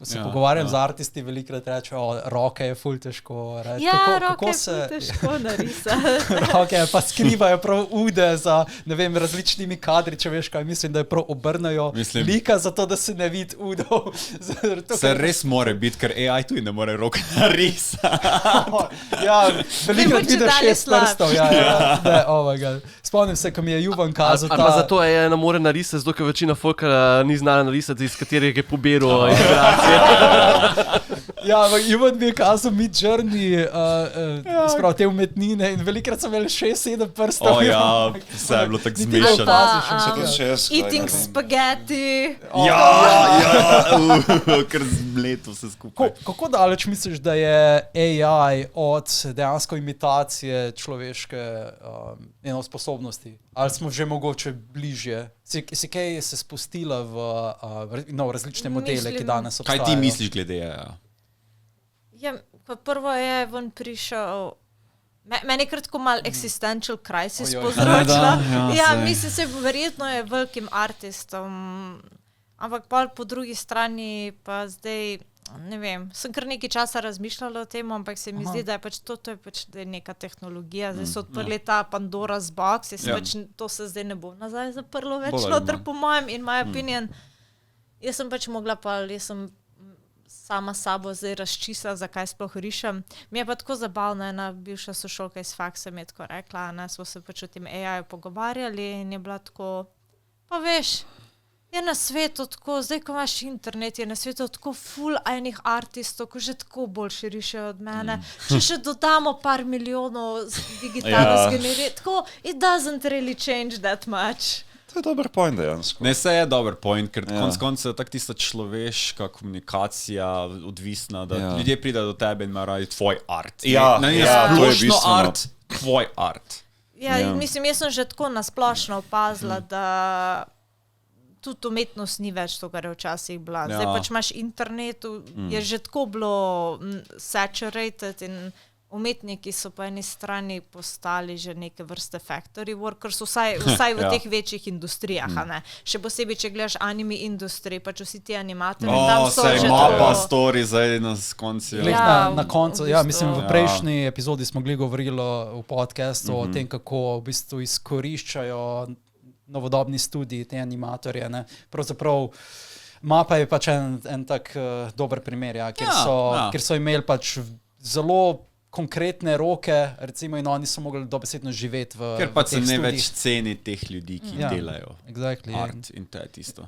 ko se pogovarjam z artisti, velikrat rečejo, roke je ful težko. Ja, roke je ful težko narisati. Roke pa skrivajo prav ude za, ne vem, različnimi kadri, če veš kaj, mislim, da je prav obrnajo lika zato, da se ne vidi udov. Se res more biti, ker AI tudi ne more roke narisati. Ja, velikrat vidiš 6 prstov. Oh my God. Spomnim se, ko mi je Juvan kazal ta... Zato je ne more narisati, zato ker večina folka ni znala narisati, iz katerih je pobiral inspiracije. Ja, Juvan mi je kazal Midjourney, sprav te umetnine in velikrat sem imel 6-7 prstov. Vse je bilo tako zmešano. Eating spaghetti. Ker zmleto vse skupaj. Kako daleč misliš, da je AI od dejansko imitacije človeške sposobnosti? Ali smo že mogoče bližje? Si kaj se spustila v različne modele, ki danes obstajajo? Kaj ti misliš glede AI? Ja, prvo je ven prišel... Meni je kratko mal existential crisis povzročila. Mislim se, verjetno je velikim artistom, ampak po drugi strani pa zdaj, ne vem, sem kar nekaj časa razmišljala o tem, ampak se mi zdi, da je pač to je pač neka tehnologija. Zdaj so odprli ta Pandora's box, to se zdaj ne bo nazaj zaprlo več noter po mojem, in my opinion. Jaz sem pač mogla jaz sem sama sabo zdaj razčistila, zakaj sploh rišem. Mi je pa tako zabavno, ena bivša sošolka iz faksa mi je tako rekla, smo se pač o tem AI-ju pogovarjali in je bila tako, pa veš, je na svetu tako, zdaj ko imaš internet, je na svetu tako full enih artistov, ko že tako boljše rišejo od mene. Če še dodamo par milijonov digitalno zgeneriti, tako, it doesn't really change that much. To je dober point dejansko. Ne, vse je dober point, ker konec konca je tako tista človeška komunikacija odvisna, da ljudje pridejo do tebe in imajo tvoj art. To je bistveno. Art, tvoj art. Mislim, jaz sem že tako nasplošno opazila, da tudi umetnost ni več to, kar je včasih bila. Zdaj pač imaš internet, je že tako bilo saturated in umetniki so po eni strani postali že neke vrste factory workers, vsaj v teh večjih industrijah. Še posebej, če gledaš anime industriji, pač vsi ti animatorji tam so že tako. Mapa story zdaj na koncu. Na koncu, mislim, v prejšnji epizodi smo govorili v podcastu o tem, kako v bistvu izkoriščajo novodobni studiji te animatorje. Pravzaprav Mapa je pač en tak dober primer, kjer so imeli pač zelo konkretne roke, recimo, in oni so mogli dobesedno živeti v ker pa se ne več ceni teh ljudi, ki delajo exactly. art in to je tisto.